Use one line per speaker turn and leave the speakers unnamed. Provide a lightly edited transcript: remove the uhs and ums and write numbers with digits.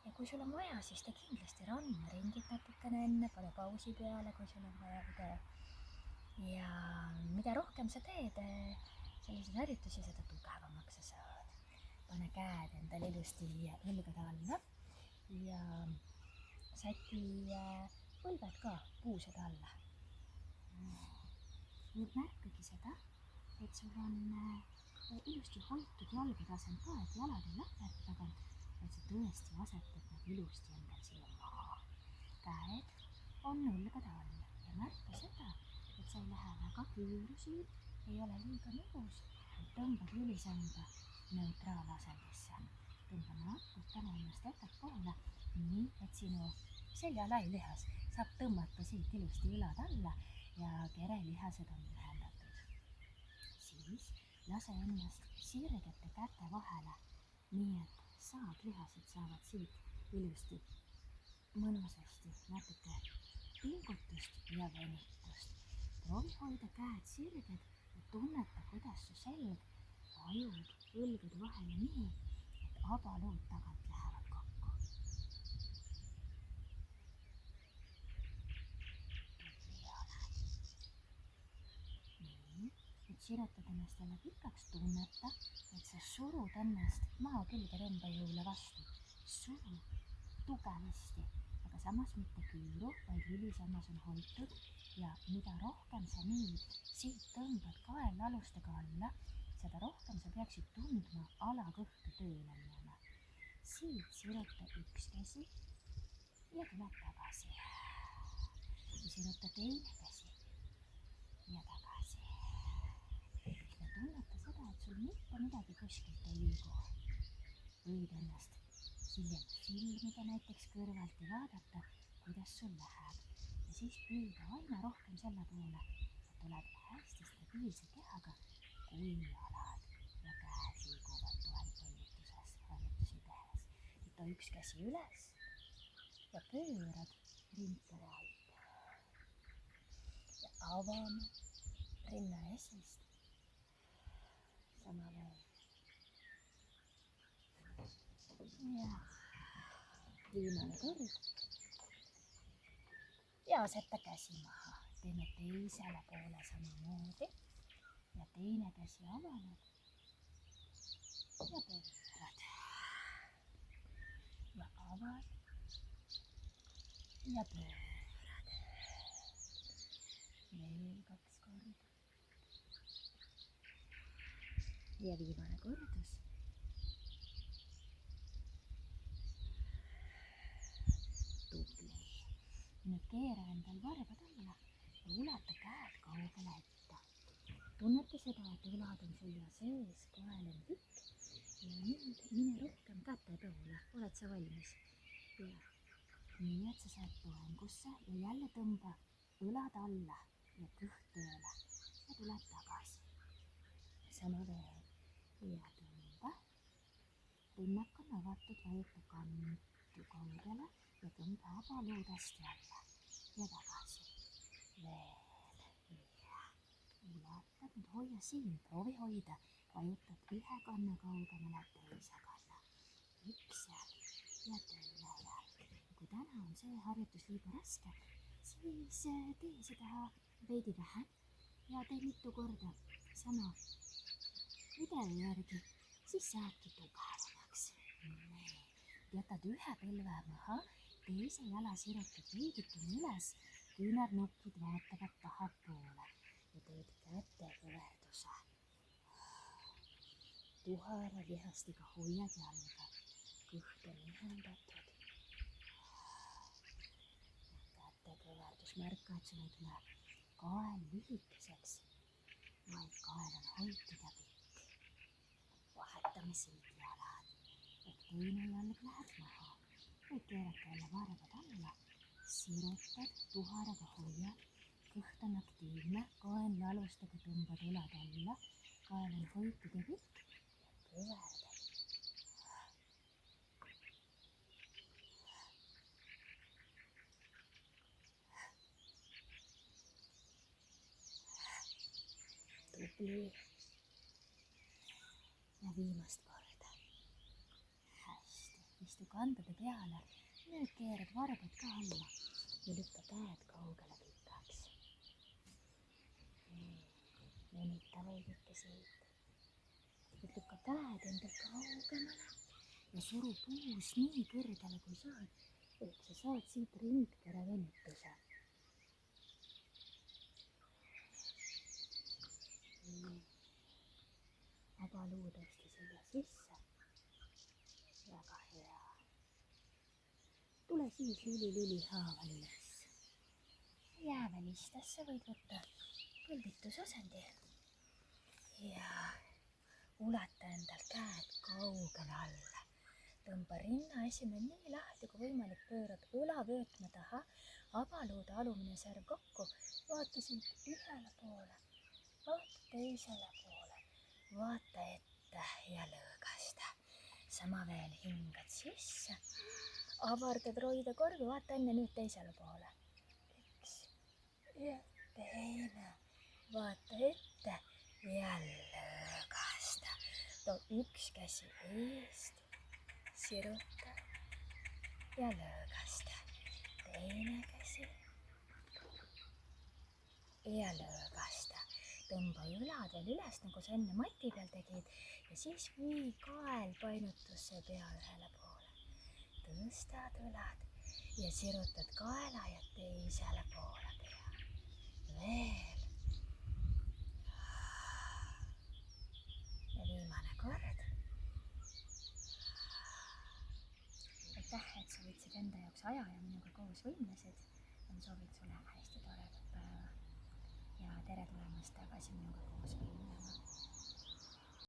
ja kui sul on vaja, siis tee kindlasti rannaringid natukene enne, pane pausi peale, kui sul on vaja video. Ja mida rohkem sa teed selliseid harjutusi, seda tugevamaks sa saad. Pane käed endale ilusti õlgade alla ja säti põlved ka puusade alla. Nüüd märkagi seda, et sul on ilusti hoitud jalgade asend ka, et jalad ei lahverda tagant, vaid sa tõesti asetad nad ilusti endal siia maha. Käed on õlgade all ja märka seda, et sa ei lähe väga kiirusi, ei ole liiga nõus, et tõmbad lülisamba neutraalasendisse. Tõmba natukene ennast ettepoole, nii et sinu seljalai-lihas saab tõmmata siit ilusti õlad alla ja kerelihased on ühendatud. Siis lase ennast sirgete käte vahele, nii et saadlihased saavad siit ilusti mõnusasti natuke pingutust ja venitust. Proovi hoida käed sirged ja tunneta, kuidas su selg vajub õlgade vahele nii, et abalood tagant lähevad kokku. Tubli oled. Nii, nüüd sirutad ennast jälle pikaks, tunneta, et sa surud ennast maa külge tõmbajõule vastu. Suru tugevasti, aga samas mitte küüru, vaid lülisammas on hoitud ja mida rohkem sa nüüd siit tõmbad kaelalustega alla, seda rohkem sa peaksid tundma alakõhtu tööle minema. Siit siruta üks käsi ja tuleb tagasi. Ja siruta teine käsi ja tagasi. Ja tunneta seda, et sul mitte midagi kuskilt ei liigu. Võid ennast hiljem filmida näiteks kõrvalt ja vaadata, kuidas sul läheb. Ja siis püüda aina rohkem selle poole, et oled hästi stabiilse kehaga, kui jalad ja käed liiguvad toelipõlvituses harjutusi tehes. Võta üks käsi üles ja pöörad rindade alt. Ja avame rinna esist. Sama veel. Ja viimane kord. Ja aseta käsi maha. Teeme teisele poole samamoodi. Ja teine käsi avaneb. Ja pöörad. Ja avad. Ja pöörad. Veel 2 korda. Ja viimane kordus. Tubli. Nüüd keera endal varbad alla ja ulata käed kaugele ette. Tunneta seda, et õlad on sul ja sees, kael on pikk ja nüüd mine rohkem käte poole. Oled sa valmis? Ja nii, et sa saad toengusse ja jälle tõmba õlad alla ja kõht tööle ja tuleb tagasi. Sama veel. Ja tõmba. Rinnak on avatud, vajuta kandu kaugele ja tõmba abalood hästi alla ja tagasi. Veel. Ja ulatad, nüüd hoia siin, proovi hoida. Vajutad ühe kanna kaugemale, teise kanna. Üks jalg ja teine jalg. Kui täna on see harjutus liiga raske, siis tee seda veidi vähem ja tee mitu korda sama video järgi, siis saadki tugevamaks. Jätad ühe põlve maha, teise jala sirutad veidikene üles, küünarnukid vaatavad tahapoole ja teed kätekõverduse. Tuhara lihastega hoiad jalga, kõht on ühendatud. Kätekõverdus, märka, et sul ei tule kael lühikeseks, vaid kael on hoitud ja pikk. Vahetame siit jalad, et teine jalg läheb maha. Võid keerata jälle varbad alla, sirutad, tuharaga hoiad, kõht on aktiivne, kaenlaalustega tõmbad õlad alla, kael on hoitud ja pikk ja kõverdad. Tubli. Ja viimast korda. Hästi. istu kandade peale, nüüd keerad varbad ka alla ja lükka käed kaugele pikaks. Venita veidike siit. Nüüd lükka käed endal kaugemale ja suru puus nii kõrgele kui saad, ehk sa saad siit ringkere venituse. Abaluu tõesti siia sisse. Väga hea. Tule siis lüli haaval üles. Jäävälistasse võid võtta kõlvitusasendi. Ja ulata endal käed kaugele alla. Tõmba rinna esimene nii lahti kui võimalik, pöörad õlavöötme taha, abaluude alumine serv kokku, vaata siit ühele poole, vaata teisele poole, vaata ette ja lõõgasta. Sama veel hingad sisse, avardad roide korvi, vaata enne nüüd teisele poole. Üks ja teine, vaata ette ja lõõgasta. Too üks käsi eest, siruta ja lõõgasta. Teine käsi ja lõõgasta. Tõmba ülad veel üles, nagu sa enne mati peal tegid ja siis vii kael painutusse pea ühele poole. Tõstad õlad ja sirutad kaela ja teisele poole pea. Veel. Ja viimane kord. Aitäh, et sa võtsid enda jaoks aja ja minuga koos võimlesid. Ma soovin sulle hästi toredat päeva ja tere tulemast tagasi minuga koos võimlema.